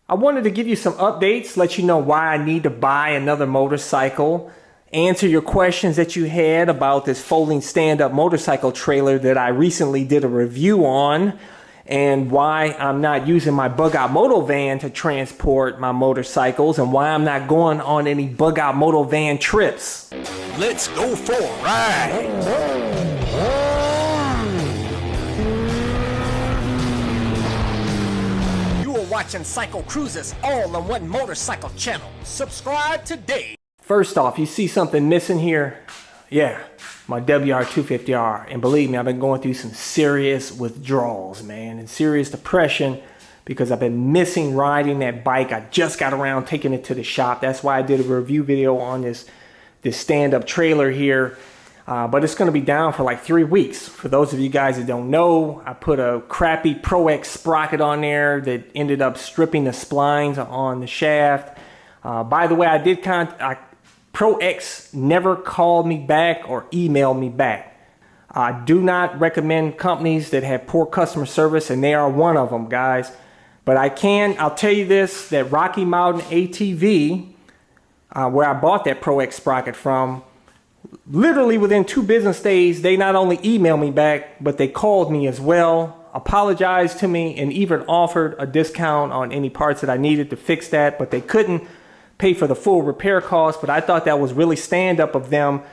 I wanted to give you some updates, let you know why I need to buy another motorcycle, answer your questions that you had about this folding stand-up motorcycle trailer that I recently did a review on, and why I'm not using my bug-out moto van to transport my motorcycles, and why I'm not going on any bug-out moto van trips. Let's go for a ride! Watching CycleCruza's all-in-one motorcycle channel. Subscribe today. First off, you see something missing here? Yeah, my WR250R. And believe me, I've been going through some serious withdrawals, man, and serious depression because I've been missing riding that bike. I just got around taking it to the shop. That's why I did a review video on this stand-up trailer here. But it's going to be down for like 3 weeks. For those of you guys that don't know, I put a crappy Pro X sprocket on there that ended up stripping the splines on the shaft. By the way, Pro X never called me back or emailed me back. I do not recommend companies that have poor customer service, and they are one of them, guys. But I'll tell you this, that Rocky Mountain ATV, where I bought that Pro X sprocket from, literally within 2 business days, they not only emailed me back, but they called me as well, apologized to me, and even offered a discount on any parts that I needed to fix that, but they couldn't pay for the full repair cost. But I thought that was really stand-up of them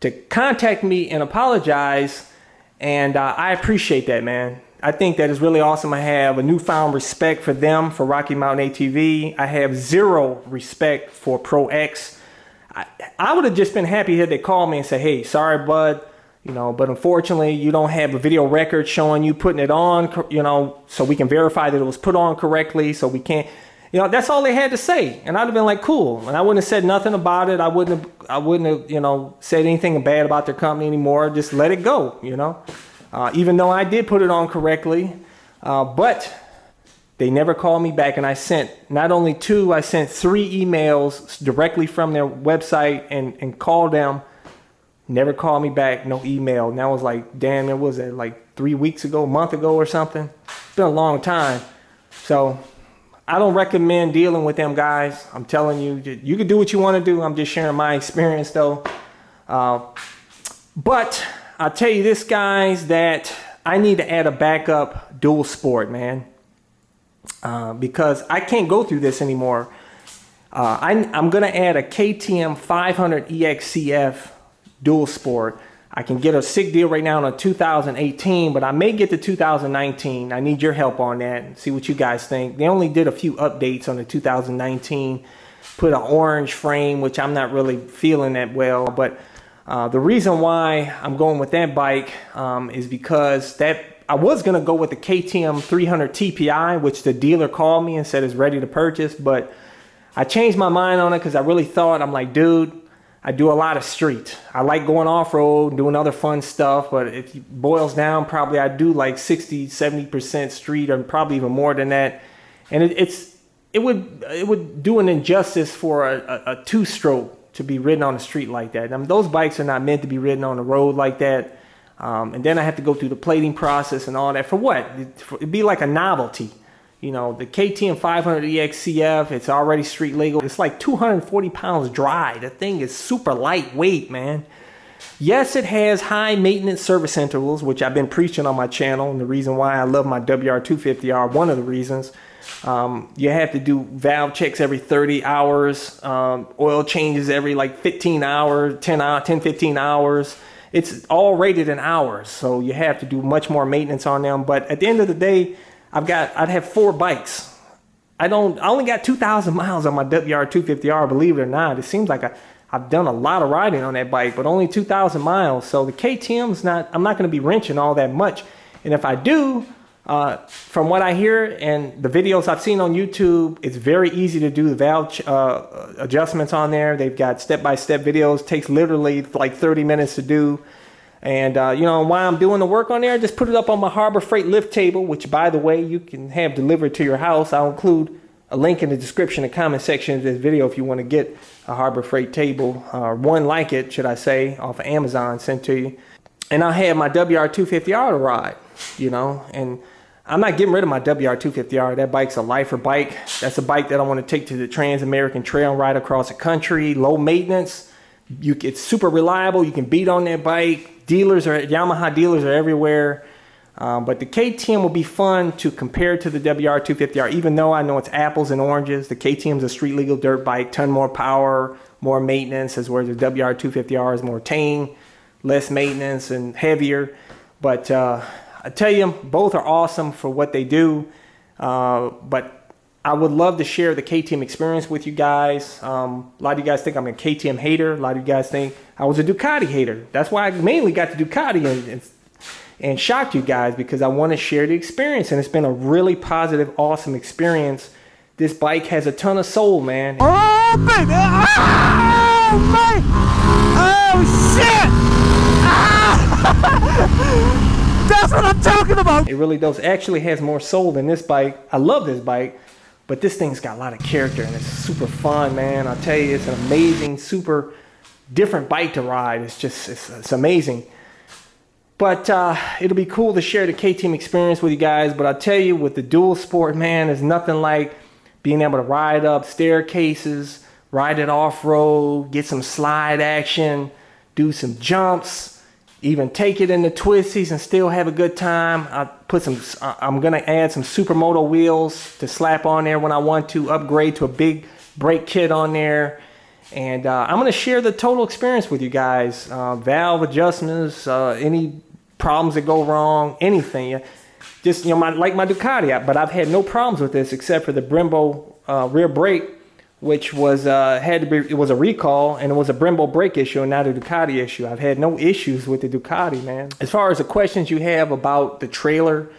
to contact me and apologize, and I appreciate that, man. I think that is really awesome. I have a newfound respect for them, for Rocky Mountain ATV. I have zero respect for Pro X. I would have just been happy had they called me and said, hey, sorry, bud, but unfortunately you don't have a video record showing you putting it on, so we can verify that it was put on correctly, so we can't, that's all they had to say. And I'd have been like, cool. And I wouldn't have said nothing about it. I wouldn't have, said anything bad about their company anymore. Just let it go, even though I did put it on correctly. But they never called me back, and I sent not only 2, I sent 3 emails directly from their website and called them. Never called me back, no email. And that was like, damn, it was like 3 weeks ago, a month ago or something. It's been a long time. So I don't recommend dealing with them, guys. I'm telling you, you can do what you want to do. I'm just sharing my experience though. But I'll tell you this, guys, that I need to add a backup dual sport, man. Because I can't go through this anymore. I'm going to add a KTM 500 EXC-F dual sport. I can get a sick deal right now on a 2018, but I may get to 2019. I need your help on that and see what you guys think. They only did a few updates on the 2019, put an orange frame, which I'm not really feeling that well. But the reason why I'm going with that bike is because I was going to go with the KTM 300 TPI, which the dealer called me and said is ready to purchase, but I changed my mind on it because I really thought, I'm like, dude, I do a lot of street. I like going off-road, doing other fun stuff, but if it boils down, probably I do like 60-70% street, or probably even more than that. And it would do an injustice for a 2-stroke to be ridden on the street like that. I mean, those bikes are not meant to be ridden on the road like that. And then I have to go through the plating process and all that. For what? It'd be like a novelty. The KTM 500 EXC-F, it's already street legal. It's like 240 pounds dry. The thing is super lightweight, man. Yes, it has high maintenance service intervals, which I've been preaching on my channel. And the reason why I love my WR250R, one of the reasons. You have to do valve checks every 30 hours. Oil changes every like 15 hours, 10-15 hours. It's all rated in hours, so you have to do much more maintenance on them. But at the end of the day, I'd have 4 bikes. I only got 2,000 miles on my WR250R, believe it or not. It seems like I've done a lot of riding on that bike, but only 2,000 miles. So the KTM's I'm not going to be wrenching all that much. And if I do, from what I hear and the videos I've seen on YouTube, it's very easy to do the valve adjustments on there. They've got step-by-step videos. It takes literally like 30 minutes to do. And while I'm doing the work on there, just put it up on my Harbor Freight lift table, which, by the way, you can have delivered to your house. I'll include a link in the description and comment section of this video if you want to get a Harbor Freight table, or one like it, should I say, off of Amazon sent to you. And I'll have my WR250R to ride, and I'm not getting rid of my WR250R. That bike's a lifer bike. That's a bike that I want to take to the Trans-American Trail and ride across the country. Low maintenance. It's super reliable. You can beat on that bike. Yamaha dealers are everywhere. But the KTM will be fun to compare to the WR250R, even though I know it's apples and oranges. The KTM is a street legal dirt bike, ton more power, more maintenance, as well as the WR250R is more tame, less maintenance and heavier. But I tell you, both are awesome for what they do. But I would love to share the KTM experience with you guys. A lot of you guys think I'm a KTM hater. A lot of you guys think I was a Ducati hater. That's why I mainly got the Ducati and shocked you guys, because I want to share the experience. And it's been a really positive, awesome experience. This bike has a ton of soul, man. Oh, baby! Oh, man! Oh, shit! Ah! That's what I'm talking about! It really does. It actually has more soul than this bike. I love this bike, but this thing's got a lot of character, and it's super fun, man. I'll tell you, it's an amazing, super different bike to ride. It's just, it's amazing. But it'll be cool to share the KTM experience with you guys. But I'll tell you, with the dual sport, man, there's nothing like being able to ride up staircases, ride it off-road, get some slide action, do some jumps, even take it in the twisties and still have a good time. I'm gonna add some Supermoto wheels to slap on there when I want to, upgrade to a big brake kit on there. And I'm gonna share the total experience with you guys. Valve adjustments, any problems that go wrong, anything. Just, you know, like my Ducati, but I've had no problems with this except for the Brembo rear brake, which was it was a recall, and it was a Brembo brake issue and not a Ducati issue. I've had no issues with the Ducati, man. As far as the questions you have about the trailer,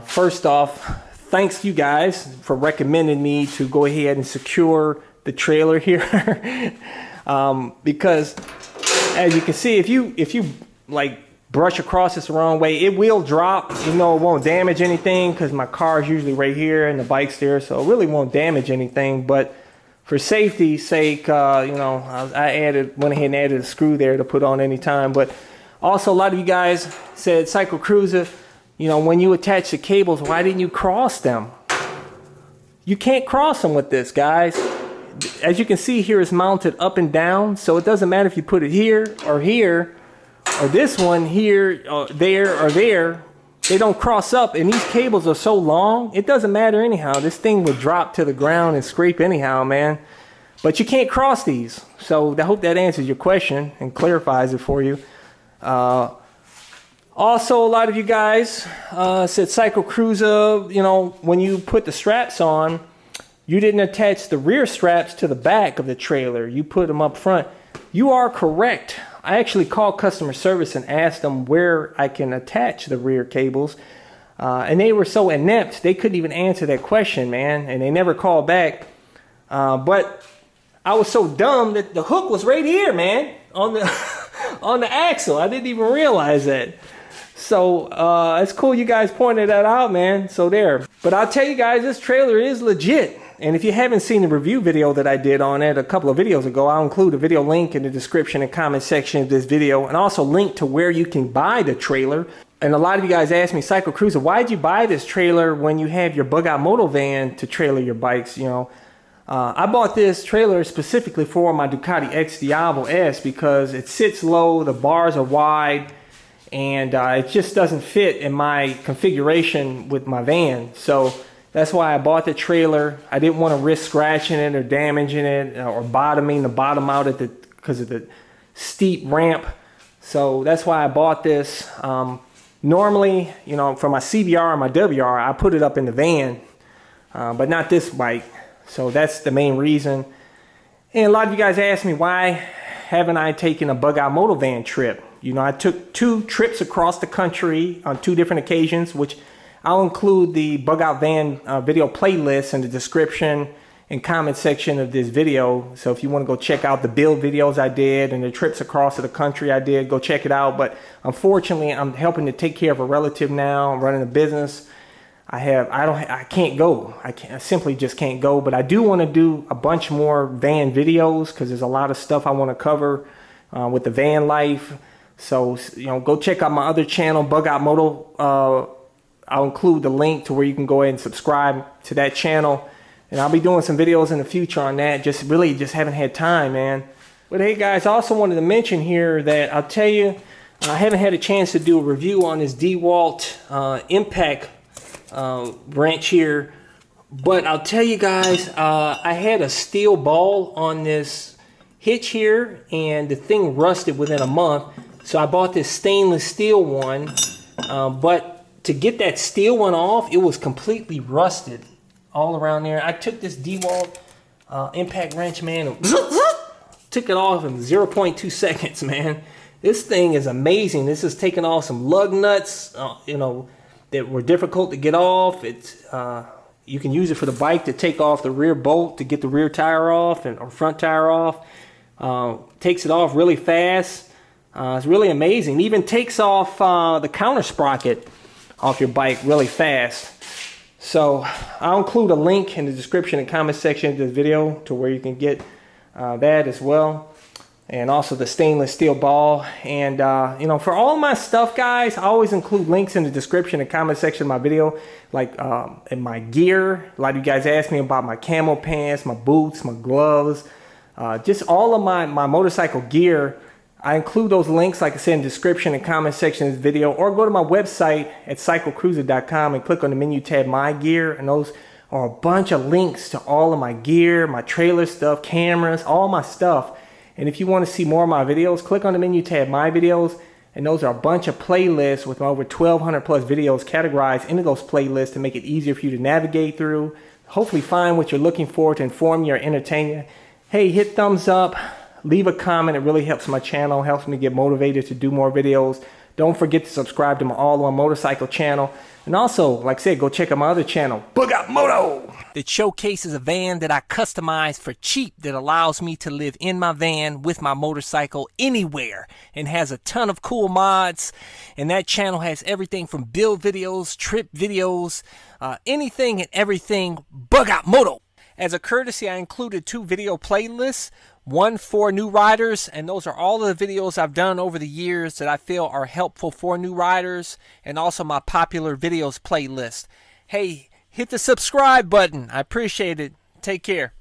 first off, thanks you guys for recommending me to go ahead and secure the trailer here. Because as you can see, if you like brush across this the wrong way, it will drop. You know, it won't damage anything because my car is usually right here and the bike's there, so it really won't damage anything. But for safety's sake, you know, I went ahead and added a screw there to put on anytime. But also, a lot of you guys said, CycleCruza, you know, when you attach the cables, why didn't you cross them? You can't cross them with this, guys. As you can see here, it's mounted up and down, so it doesn't matter if you put it here, or this one here, or there. They don't cross up, and these cables are so long, it doesn't matter anyhow. This thing would drop to the ground and scrape anyhow, man. But you can't cross these. So I hope that answers your question and clarifies it for you. Also, a lot of you guys said, CycleCruza, you know, when you put the straps on, you didn't attach the rear straps to the back of the trailer. You put them up front. You are correct. I actually called customer service and asked them where I can attach the rear cables. And they were so inept, they couldn't even answer that question, man. And they never called back. But I was so dumb that the hook was right here, man, on the on the axle. I didn't even realize that. So it's cool you guys pointed that out, man. So there. But I'll tell you guys, this trailer is legit. And if you haven't seen the review video that I did on it a couple of videos ago, I'll include a video link in the description and comment section of this video, and also link to where you can buy the trailer. And a lot of you guys ask me, CycleCruza, why'd you buy this trailer when you have your bug out moto van to trailer your bikes? You know, I bought this trailer specifically for my Ducati X Diavolo S because it sits low, the bars are wide, and it just doesn't fit in my configuration with my van. So that's why I bought the trailer. I didn't want to risk scratching it or damaging it or bottoming the bottom out at because of the steep ramp. So that's why I bought this. Normally, you know, for my CBR and my WR, I put it up in the van, but not this bike. So that's the main reason. And a lot of you guys ask me, why haven't I taken a bug out moto van trip? You know, I took 2 trips across the country on 2 different occasions, which I'll include the bug out van video playlist in the description and comment section of this video. So if you want to go check out the build videos I did and the trips across the country I did, go check it out. But unfortunately, I'm helping to take care of a relative now. I'm running a business. I can't go. I simply just can't go. But I do want to do a bunch more van videos because there's a lot of stuff I want to cover with the van life. So, you know, go check out my other channel, Bug Out Moto I'll include the link to where you can go ahead and subscribe to that channel. And I'll be doing some videos in the future on that. Just haven't had time, man. But hey guys, I also wanted to mention here that I'll tell you, I haven't had a chance to do a review on this DeWalt impact wrench here. But I'll tell you guys, I had a steel ball on this hitch here, and the thing rusted within a month. So I bought this stainless steel one, but to get that steel one off, it was completely rusted all around there. I took this DeWalt impact wrench, man, and took it off in 0.2 seconds, man. This thing is amazing. This is taking off some lug nuts, you know, that were difficult to get off. It's you can use it for the bike to take off the rear bolt to get the rear tire off or front tire off. Takes it off really fast. It's really amazing. It even takes off the counter sprocket off your bike really fast. So I'll include a link in the description and comment section of this video to where you can get that as well. And also the stainless steel ball. And you know, for all my stuff, guys, I always include links in the description and comment section of my video, like in my gear. A lot of you guys asked me about my camo pants, my boots, my gloves, just all of my motorcycle gear. I include those links, like I said, in the description and comment section of this video, or go to my website at CycleCruza.com and click on the menu tab My Gear, and those are a bunch of links to all of my gear, my trailer stuff, cameras, all my stuff. And if you want to see more of my videos, click on the menu tab My Videos, and those are a bunch of playlists with over 1,200 plus videos categorized into those playlists to make it easier for you to navigate through, hopefully find what you're looking for to inform you or entertain you. Hey, hit thumbs up, leave a comment. It really helps my channel, helps me get motivated to do more videos. Don't forget to subscribe to my All-On Motorcycle channel. And also, like I said, go check out my other channel, Moto, that showcases a van that I customized for cheap that allows me to live in my van with my motorcycle anywhere, and has a ton of cool mods. And that channel has everything from build videos, trip videos, anything and everything Moto. As a courtesy, I included 2 video playlists, one for new riders, and those are all of the videos I've done over the years that I feel are helpful for new riders, and also my popular videos playlist. Hey, hit the subscribe button. I appreciate it. Take care.